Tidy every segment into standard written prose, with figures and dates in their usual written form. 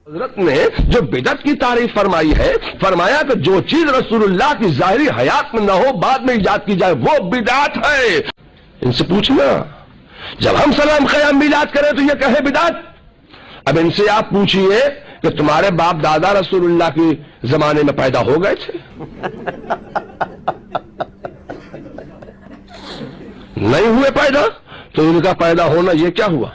حضرت نے جو بدعت کی تعریف فرمائی ہے، فرمایا کہ جو چیز رسول اللہ کی ظاہری حیات میں نہ ہو بعد میں ایجاد کی جائے وہ بدعت ہے۔ ان سے پوچھنا جب ہم سلام قیام میلاد کریں تو یہ کہے بدعت؟ اب ان سے آپ پوچھئے کہ تمہارے باپ دادا رسول اللہ کے زمانے میں پیدا ہو گئے تھے؟ نہیں ہوئے پیدا، تو ان کا پیدا ہونا یہ کیا ہوا؟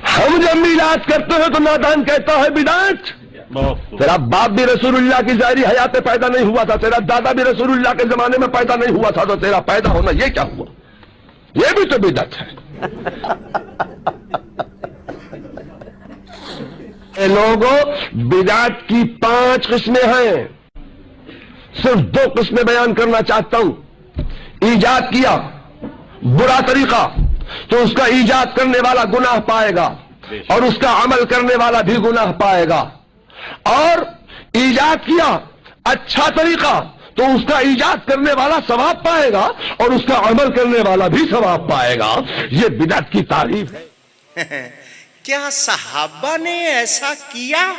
ہم جب میلاد کرتے ہیں تو نادان کہتا ہے بدعت۔ تیرا باپ بھی رسول اللہ کی ظاہری حیات میں پیدا نہیں ہوا تھا، تیرا دادا بھی رسول اللہ کے زمانے میں پیدا نہیں ہوا تھا، تو تیرا پیدا ہونا یہ کیا ہوا؟ یہ بھی تو بدعت ہے۔ اے لوگوں، بدعت کی 5 قسمیں ہیں، صرف 2 قسمیں بیان کرنا چاہتا ہوں۔ ایجاد کیا برا طریقہ تو اس کا ایجاد کرنے والا گناہ پائے گا اور اس کا عمل کرنے والا بھی گناہ پائے گا، اور ایجاد کیا اچھا طریقہ تو اس کا ایجاد کرنے والا ثواب پائے گا اور اس کا عمل کرنے والا بھی ثواب پائے گا۔ یہ بدعت کی تعریف ہے۔ کیا صحابہ نے ایسا کیا؟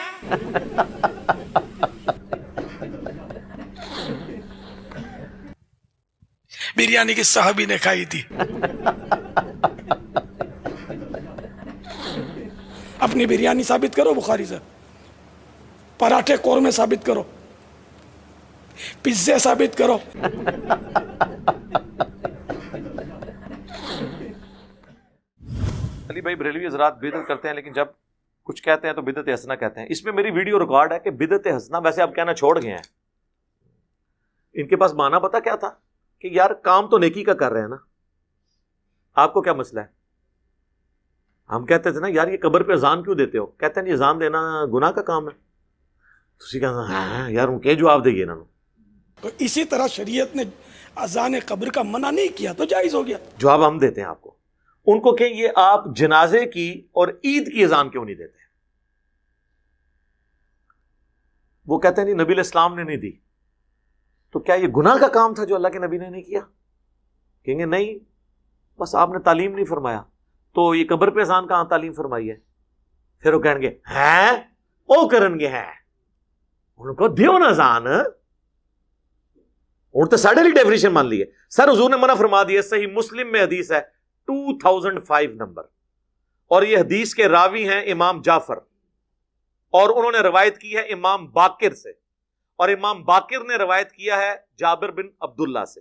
بریانی کس صحابی نے کھائی تھی؟ اپنی بریانی ثابت کرو بخاری سے، پراٹھے قورمے ثابت کرو، پیزے ثابت کرو۔ علی بھائی بریلوی حضرات بدعت کرتے ہیں لیکن جب کچھ کہتے ہیں تو بدعت حسنہ کہتے ہیں۔ اس میں میری ویڈیو ریکارڈ ہے کہ بدعت حسنہ ویسے اب کہنا چھوڑ گئے ہیں۔ ان کے پاس معنی پتا کیا تھا کہ یار کام تو نیکی کا کر رہے ہیں نا، آپ کو کیا مسئلہ ہے؟ ہم کہتے تھے نا یار یہ قبر پہ اذان کیوں دیتے ہو؟ کہتے ہیں یہ اذان دینا گناہ کا کام ہے۔ تو کہنا ہاں یار ان کے جواب دے گے نا۔ تو اسی طرح شریعت نے اذان قبر کا منع نہیں کیا تو جائز ہو گیا۔ جواب ہم دیتے ہیں آپ کو، ان کو کہ یہ آپ جنازے کی اور عید کی اذان کیوں نہیں دیتے؟ وہ کہتے ہیں نہیں نبی علیہ السلام نے نہیں دی، تو کیا یہ گناہ کا کام تھا جو اللہ کے نبی نے نہیں کیا؟ کہیں گے نہیں، بس آپ نے تعلیم نہیں فرمایا، تو یہ قبر پہ اذان کہاں تعلیم فرمائی ہے؟ پھر وہ کہیں گے ہیں او کرن گے ہیں ان کو دیو نا اذان، اور تو ساڑھے لی ڈیفینیشن مان لی ہے۔ سر حضور نے منع فرما دیا، صحیح مسلم میں حدیث ہے 2005 نمبر، اور یہ حدیث کے راوی ہیں امام جعفر، اور انہوں نے روایت کی ہے امام باقر سے، اور امام باقر نے روایت کیا ہے جابر بن عبداللہ سے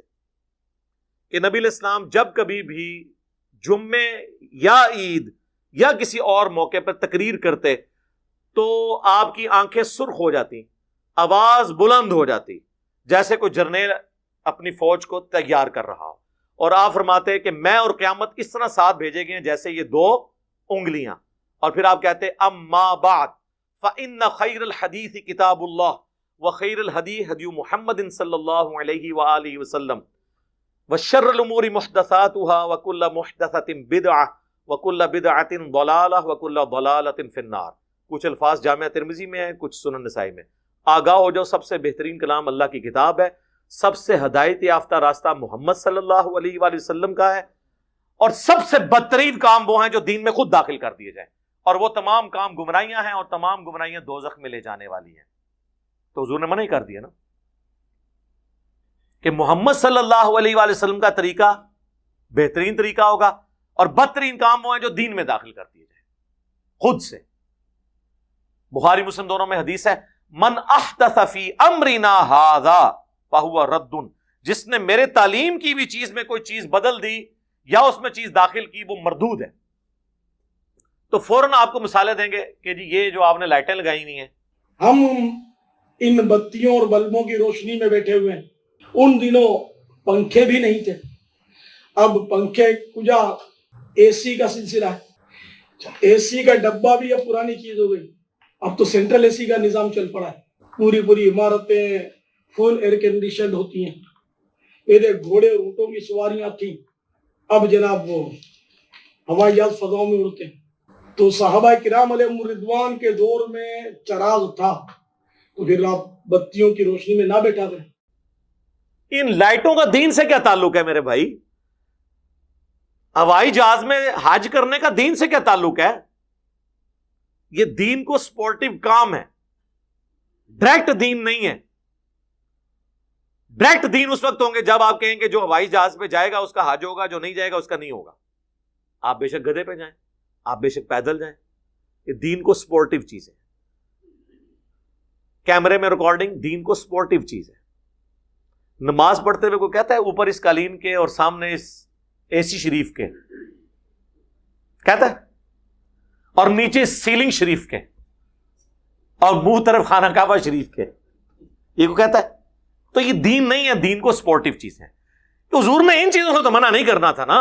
کہ نبی علیہ السلام جب کبھی بھی جمعے یا عید یا کسی اور موقع پر تقریر کرتے تو آپ کی آنکھیں سرخ ہو جاتی، آواز بلند ہو جاتی، جیسے کوئی جرنیل اپنی فوج کو تیار کر رہا ہو، اور آپ فرماتے کہ میں اور قیامت اس طرح ساتھ بھیجے گئے ہیں جیسے یہ 2 انگلیاں، اور پھر آپ کہتے اما بعد فإن خیر الحدیث کتاب اللہ وخیر الہدی ہدی محمد صلی اللہ علیہ وآلہ وسلم وشر الامور محدثاتها وکل محدثۃ بدعہ وکل بدعۃ ضلالہ وکل ضلالۃ فی النار۔ کچھ الفاظ جامعہ ترمذی میں ہیں، کچھ سنن نسائی میں۔ آگاہ ہو جاؤ، سب سے بہترین کلام اللہ کی کتاب ہے، سب سے ہدایت یافتہ راستہ محمد صلی اللہ علیہ وآلہ وسلم کا ہے، اور سب سے بدترین کام وہ ہیں جو دین میں خود داخل کر دیے جائیں، اور وہ تمام کام گمراہیاں ہیں، اور تمام گمراہیاں دوزخ میں لے جانے والی ہیں۔ تو حضور نے منع ہی کر دیا نا کہ محمد صلی اللہ علیہ وآلہ وسلم کا طریقہ بہترین طریقہ ہوگا، اور بدترین کام وہ ہیں جو دین میں داخل کر دیے جائیں خود سے۔ بخاری مسلم دونوں میں حدیث ہے من احدث فی امرنا ھذا فہو رد، جس نے میرے تعلیم کی بھی چیز میں کوئی چیز بدل دی یا اس میں چیز داخل کی وہ مردود ہے۔ تو فوراً آپ کو مثالیں دیں گے کہ جی یہ جو آپ نے لائٹیں لگائی ہوئی ہیں، ہم ان بتیوں اور بلبوں کی روشنی میں بیٹھے ہوئے ہیں، ان دنوں پنکھے بھی نہیں تھے، اب پنکھے کجا اے سی کا سلسلہ ہے، اے سی کا ڈبہ بھی اب پرانی چیز ہو گئی، اب تو سینٹرل اے سی کا نظام چل پڑا ہے، پوری عمارتیں فل ایئر کنڈیشنڈ ہوتی ہیں۔ پہلے گھوڑے اور اونٹوں کی سواریاں تھیں، اب جناب وہ ہوائی جہاز فضاؤں میں اڑتے ہیں۔ تو صحابہ کرام علیہم رضوان کے دور میں چراغ تھا، تو پھر آپ بتیوں کی روشنی میں نہ بیٹھا کریں۔ ان لائٹوں کا دین سے کیا تعلق ہے میرے بھائی؟ ہوائی جہاز میں حج کرنے کا دین سے کیا تعلق ہے؟ یہ دین کو سپورٹیو کام ہے، ڈائریکٹ دین نہیں ہے. ڈائریکٹ دین اس وقت ہوں گے جب آپ کہیں گے جو ہوائی جہاز پہ جائے گا اس کا حج ہوگا، جو نہیں جائے گا اس کا نہیں ہوگا. آپ بے شک گدھے پہ جائیں، آپ بے شک پیدل جائیں، یہ دین کو سپورٹیو چیز ہے. کیمرے میں ریکارڈنگ دین کو سپورٹیو چیز ہے. نماز پڑھتے ہوئے کوئی کہتا ہے اوپر اس قالین کے اور سامنے اس اے سی شریف کے، کہتا ہے، اور نیچے سیلنگ شریف کے اور منہ طرف خانہ کعبہ شریف کے، یہ کو کہتا ہے؟ تو یہ دین نہیں ہے، دین کو سپورٹیو چیز ہے. حضور نے ان چیزوں سے تو منع نہیں کرنا تھا نا.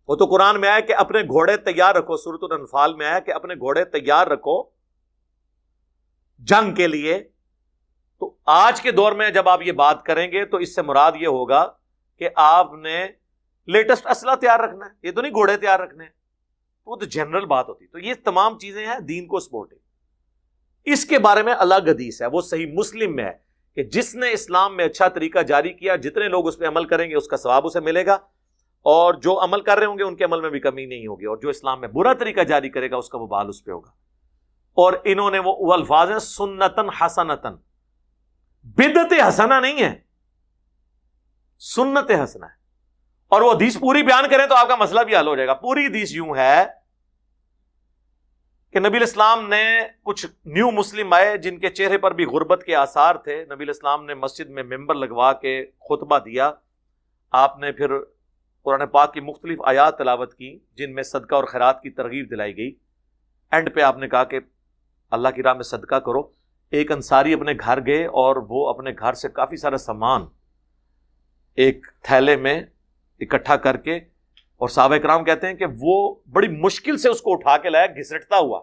وہ تو قرآن میں آیا کہ اپنے گھوڑے تیار رکھو، سورۃ الانفال میں آیا کہ اپنے گھوڑے تیار رکھو جنگ کے لیے. تو آج کے دور میں جب آپ یہ بات کریں گے تو اس سے مراد یہ ہوگا کہ آپ نے لیٹسٹ اسلحہ تیار رکھنا ہے، یہ تو نہیں گھوڑے تیار رکھنے. وہ تو جنرل بات ہوتی. تو یہ تمام چیزیں ہیں دین کو سپورٹنگ. اس کے بارے میں الگ حدیث ہے، وہ صحیح مسلم میں ہے کہ جس نے اسلام میں اچھا طریقہ جاری کیا، جتنے لوگ اس پہ عمل کریں گے اس کا ثواب اسے ملے گا، اور جو عمل کر رہے ہوں گے ان کے عمل میں بھی کمی نہیں ہوگی، اور جو اسلام میں برا طریقہ جاری کرے گا اس کا وبال اس پہ ہوگا. اور انہوں نے وہ الفاظ ہیں سنتن حسنتن، بدعت حسنہ نہیں ہے، سنت حسنہ ہے. اور وہ حدیث پوری بیان کریں تو آپ کا مسئلہ بھی حل ہو جائے گا. پوری حدیث یوں ہے کہ نبی الاسلام نے کچھ نیو مسلم آئے جن کے چہرے پر بھی غربت کے آثار تھے. نبی الاسلام نے مسجد میں ممبر لگوا کے خطبہ دیا. آپ نے پھر قرآن پاک کی مختلف آیات تلاوت کی جن میں صدقہ اور خیرات کی ترغیب دلائی گئی. اینڈ پہ آپ نے کہا کہ اللہ کی راہ میں صدقہ کرو. ایک انصاری اپنے گھر گئے اور وہ اپنے گھر سے کافی سارا سامان ایک تھیلے میں اکٹھا کر کے، اور صحابہ کرام کہتے ہیں کہ وہ بڑی مشکل سے اس کو اٹھا کے لایا، گھسٹتا ہوا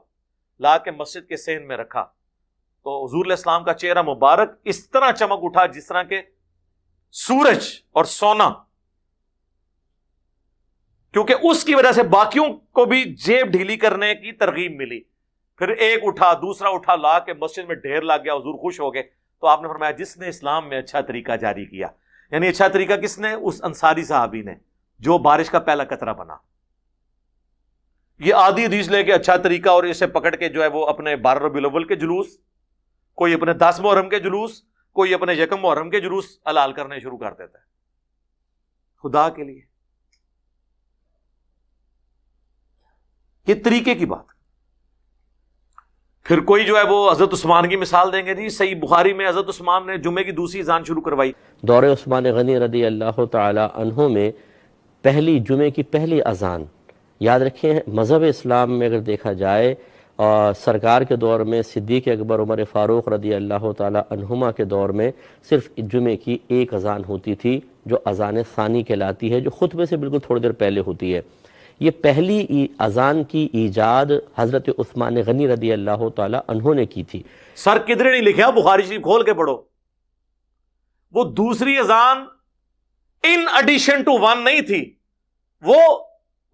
لا کے مسجد کے صحن میں رکھا. تو حضور علیہ السلام کا چہرہ مبارک اس طرح چمک اٹھا جس طرح کے سورج اور سونا، کیونکہ اس کی وجہ سے باقیوں کو بھی جیب ڈھیلی کرنے کی ترغیب ملی. پھر ایک اٹھا، دوسرا اٹھا، لا کے مسجد میں ڈھیر لگ گیا. حضور خوش ہو گئے. تو آپ نے فرمایا جس نے اسلام میں اچھا طریقہ جاری کیا، یعنی اچھا طریقہ کس نے؟ اس انصاری صحابی نے جو بارش کا پہلا قطرہ بنا. یہ آدھی حدیث لے کے اچھا طریقہ اور اسے پکڑ کے جو ہے وہ اپنے 12 ربیع الاول کے جلوس، کوئی اپنے 10 محرم کے جلوس، کوئی اپنے 1 محرم کے جلوس حلال کرنے شروع کر دیتا ہے. خدا کے لیے یہ طریقے کی بات. پھر کوئی جو ہے وہ حضرت عثمان کی مثال دیں گے. جی صحیح بخاری میں حضرت عثمان نے جمعے کی دوسری اذان شروع کروائی. دور عثمان غنی رضی اللہ تعالی عنہ میں پہلی جمعے کی پہلی اذان، یاد رکھیں مذہب اسلام میں اگر دیکھا جائے، سرکار کے دور میں، صدیق اکبر عمر فاروق رضی اللہ تعالی عنہما کے دور میں صرف جمعے کی ایک اذان ہوتی تھی جو اذان ثانی کہلاتی ہے، جو خطبے سے بالکل تھوڑی دیر پہلے ہوتی ہے. یہ پہلی اذان کی ایجاد حضرت عثمان غنی رضی اللہ تعالی عنہ نے کی تھی. سر کدھر نہیں لکھا، بخاری شریف کھول کے پڑھو. وہ دوسری اذان ان ایڈیشن ٹو 1 نہیں تھی، وہ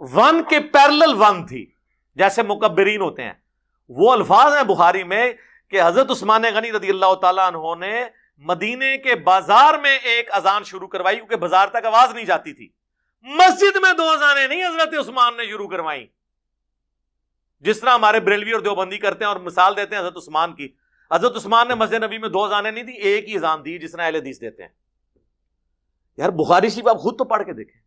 1 کے پیرلل 1 تھی، جیسے مکبرین ہوتے ہیں. وہ الفاظ ہیں بخاری میں کہ حضرت عثمان غنی رضی اللہ تعالیٰ عنہ نے مدینے کے بازار میں ایک اذان شروع کروائی، کیونکہ بازار تک آواز نہیں جاتی تھی. مسجد میں 2 اذانیں نہیں حضرت عثمان نے شروع کروائیں، جس طرح ہمارے بریلوی اور دیوبندی کرتے ہیں اور مثال دیتے ہیں حضرت عثمان کی. حضرت عثمان نے مسجد نبی میں 2 اذانیں نہیں دی، ایک ہی اذان دی، جس طرح اہل حدیث دیتے ہیں. یار بخاری شریف آپ خود تو پڑھ کے دیکھیں.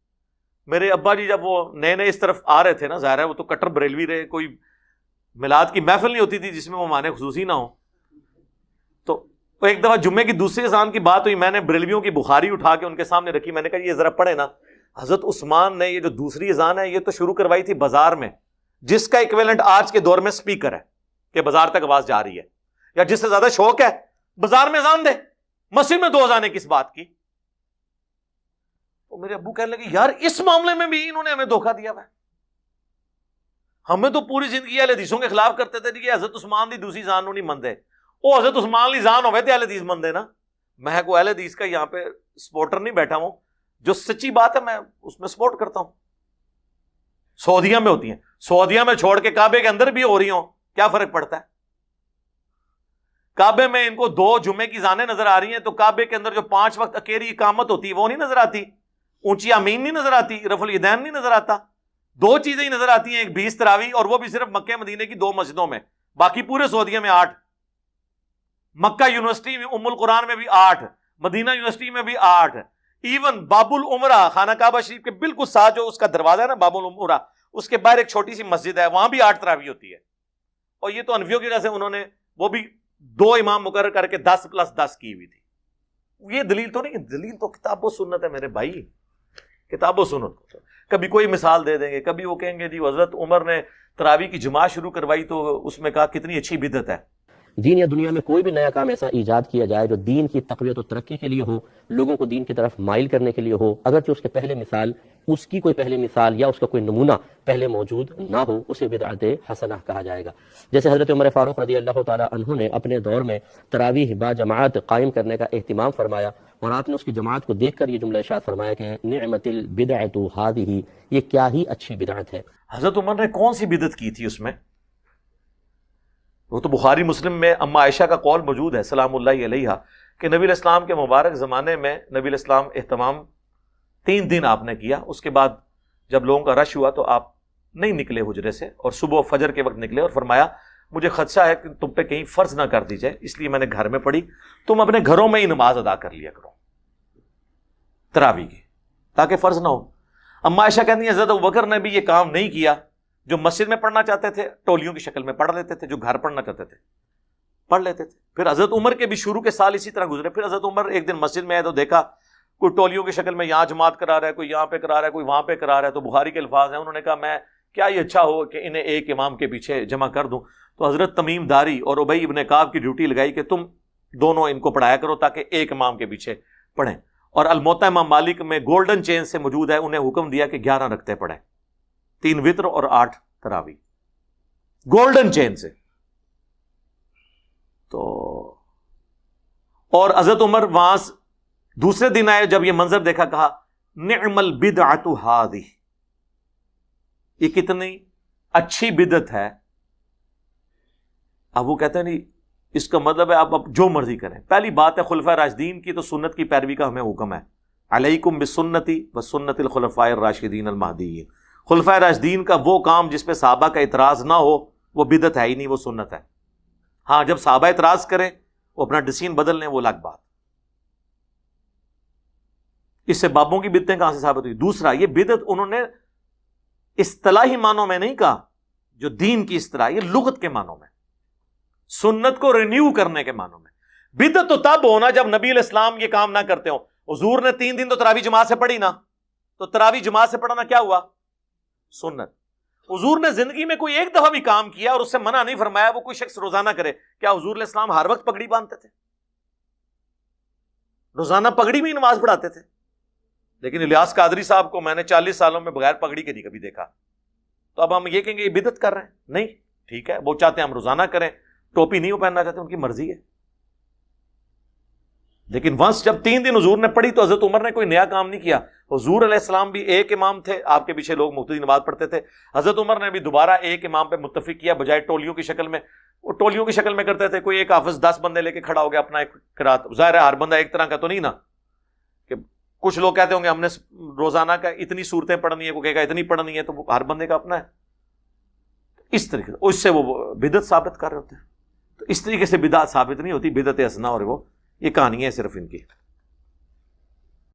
میرے ابا جی جب وہ نئے نئے اس طرف آ رہے تھے نا، ظاہر ہے وہ تو کٹر بریلوی رہے، کوئی میلاد کی محفل نہیں ہوتی تھی جس میں وہ معنی خصوصی نہ ہو. تو ایک دفعہ جمعے کی دوسری اذان کی بات ہوئی، میں نے بریلویوں کی بخاری اٹھا کے ان کے سامنے رکھی. میں نے کہا یہ ذرا پڑھے نا، حضرت عثمان نے یہ جو دوسری اذان ہے یہ تو شروع کروائی تھی بازار میں، جس کا ایکویلنٹ آج کے دور میں سپیکر ہے کہ بازار تک آواز جا رہی ہے. یا جس سے زیادہ شوق ہے بازار میں اذان دے، مسجد میں 2 اذانیں کس بات کی؟ تو میرے ابو کہنے لگے یار اس معاملے میں بھی انہوں نے ہمیں دھوکہ دیا ہوا ہے. ہمیں تو پوری زندگی اہل حدیثوں کے خلاف کرتے تھے کہ حضرت عثمان دی دوسری اذان نہیں مندے. وہ حضرت عثمان لی اذان ہوئے تھے اہل حدیث مندے نا. میں کو اہل حدیث کا یہاں پہ سپورٹر نہیں بیٹھا ہوں، جو سچی بات ہے میں اس میں سپورٹ کرتا ہوں. سعودیہ میں ہوتی ہیں، سعودیہ میں چھوڑ کے کعبے کے اندر بھی ہو رہی ہوں، کیا فرق پڑتا ہے؟ کعبے میں ان کو 2 جمعے کی اذانیں نظر آ رہی ہیں، تو کعبے کے اندر جو 5 وقت اکیری اقامت ہوتی ہے وہ نہیں نظر آتی، اونچی آمین نہیں نظر آتی، رفع الیدین نہیں نظر آتا. دو چیزیں ہی نظر آتی ہیں، ایک 20 تراویح، اور وہ بھی صرف مکہ مدینے کی 2 مسجدوں میں، باقی پورے سعودیہ میں 8، مکہ یونیورسٹی میں ام القرآن میں بھی 8، مدینہ یونیورسٹی میں بھی 8، ایون باب العمرہ خانہ کعبہ شریف کے بالکل ساتھ جو اس کا دروازہ ہے نا باب العمرہ، اس کے باہر ایک چھوٹی سی مسجد ہے، وہاں بھی 8 تراویح ہوتی ہے. اور یہ تو انفیوں کی وجہ سے انہوں نے وہ بھی 2 امام مقرر کر کے 10+10 کی ہوئی تھی. یہ دلیل تو نہیں، دلیل تو کتاب و سنت ہے میرے بھائی، کتاب و سنت. کبھی کوئی مثال دے دیں گے، کبھی وہ کہیں گے جی حضرت عمر نے تراویح کی جماعت شروع کروائی تو اس میں کہا کتنی اچھی بدعت ہے. دین یا دنیا میں کوئی بھی نیا کام ایسا ایجاد کیا جائے جو دین کی تقویت و ترقی کے لیے ہو، لوگوں کو دین کی طرف مائل کرنے کے لیے ہو، اگرچہ اس کے پہلے مثال، اس کی کوئی پہلے مثال یا اس کا کوئی نمونہ پہلے موجود نہ ہو، اسے بدعت حسنہ کہا جائے گا. جیسے حضرت عمر فاروق رضی اللہ تعالی عنہ نے اپنے دور میں تراویح با جماعت قائم کرنے کا اہتمام فرمایا، اور آپ نے اس کی جماعت کو دیکھ کر یہ جملہ ارشاد فرمایا کہ نعمت البدعۃ ہذہ، یہ کیا ہی اچھی بدعت ہے. حضرت عمر نے کون سی بدعت کی تھی اس میں؟ وہ تو بخاری مسلم میں اما عائشہ کا قول موجود ہے سلام اللہ علیہا کہ نبی علیہ السلام کے مبارک زمانے میں نبی علیہ السلام اہتمام 3 دن آپ نے کیا، اس کے بعد جب لوگوں کا رش ہوا تو آپ نہیں نکلے حجرے سے، اور صبح فجر کے وقت نکلے اور فرمایا مجھے خدشہ ہے کہ تم پہ کہیں فرض نہ کر دی جائے، اس لیے میں نے گھر میں پڑھی، تم اپنے گھروں میں ہی نماز ادا کر لیا کرو تراویح کی، تاکہ فرض نہ ہو. اما عائشہ کہتی ہیں حضرت ابوبکر نے بھی یہ کام نہیں کیا، جو مسجد میں پڑھنا چاہتے تھے ٹولیوں کی شکل میں پڑھ لیتے تھے، جو گھر پڑھنا چاہتے تھے پڑھ لیتے تھے. پھر حضرت عمر کے بھی شروع کے سال اسی طرح گزرے. پھر حضرت عمر ایک دن مسجد میں آئے تو دیکھا کوئی ٹولیوں کی شکل میں یہاں جماعت کرا رہا ہے، کوئی یہاں پہ کرا رہا ہے، کوئی وہاں پہ کرا رہا ہے. تو بخاری کے الفاظ ہیں، انہوں نے کہا میں کیا یہ اچھا ہو کہ انہیں ایک امام کے پیچھے جمع کر دوں. تو حضرت تمیم داری اور ابی ابن کعب کی ڈیوٹی لگائی کہ تم دونوں ان کو پڑھایا کرو تاکہ ایک امام کے پیچھے پڑھیں. اور الموطا امام مالک میں گولڈن چین سے موجود ہے، انہیں حکم دیا کہ 11 رکعتیں پڑھیں، 3 وتر اور 8 تراویح، گولڈن چین سے. تو اور حضرت عمر وہاں دوسرے دن آئے، جب یہ منظر دیکھا کہا نعم البدعۃ ہذہ، یہ کتنی اچھی بدعت ہے. اب وہ کہتے ہیں نہیں اس کا مطلب ہے آپ اب جو مرضی کریں. پہلی بات ہے خلفاء راشدین کی تو سنت کی پیروی کا ہمیں حکم ہے، علیکم بسنتی وسنت الخلفاء الراشدین المہدیین. خلفاء راشدین کا وہ کام جس پہ صحابہ کا اعتراض نہ ہو وہ بدعت ہے ہی نہیں، وہ سنت ہے. ہاں جب صحابہ اعتراض کریں وہ اپنا ڈسین بدل لیں، وہ الگ بات. اس سے بابوں کی بدعتیں کہاں سے ثابت ہوئی؟ دوسرا، یہ بدعت انہوں نے اصطلاحی معنوں میں نہیں کہا، جو دین کی اصطلاح، یہ لغت کے معنوں میں، سنت کو رینیو کرنے کے معنوں میں. بدعت تو تب ہونا جب نبی علیہ السلام یہ کام نہ کرتے ہوں. حضور نے 3 دن تو تراویح جماعت سے پڑھی نا، تو تراویح جماعت سے پڑھنا کیا ہوا؟ سنت. حضور نے زندگی میں کوئی ایک دفعہ بھی کام کیا اور اس سے منع نہیں فرمایا وہ کوئی شخص روزانہ کرے. کیا حضور علیہ السلام ہر وقت پگڑی باندھتے تھے؟ روزانہ پگڑی میں ہی نماز پڑھاتے تھے. لیکن الیاس قادری صاحب کو میں نے 40 سالوں میں بغیر پگڑی کے نہیں کبھی دیکھا. تو اب ہم یہ کہیں گے یہ بدعت کر رہے ہیں؟ نہیں، ٹھیک ہے، وہ چاہتے ہیں ہم روزانہ کریں، ٹوپی نہیں وہ پہننا چاہتے، ان کی مرضی ہے. لیکن ونس جب 3 دن حضور نے پڑھی تو حضرت عمر نے کوئی نیا کام نہیں کیا. حضور علیہ السلام بھی ایک امام تھے، آپ کے پیچھے لوگ مقتدی نماز پڑھتے تھے. حضرت عمر نے بھی دوبارہ ایک امام پہ متفق کیا بجائے ٹولیوں کی شکل میں. وہ ٹولیوں کی شکل میں کرتے تھے، کوئی ایک حافظ 10 بندے لے کے کھڑا ہو گیا اپنا ایک قرات. ظاہر ہے ہر بندہ ایک طرح کا تو نہیں نا، کہ کچھ لوگ کہتے ہوں گے ہم نے روزانہ کا اتنی صورتیں پڑھنی ہے، کوئی کہے گا اتنی پڑھنی ہے، تو ہر بندے کا اپنا ہے. اس طریقے سے اس سے وہ بدعت ثابت کر رہے ہوتے ہیں. تو اس طریقے سے بدعت ثابت نہیں ہوتی، بدعت حسنہ اور وہ یہ کہانی ہے صرف ان کی.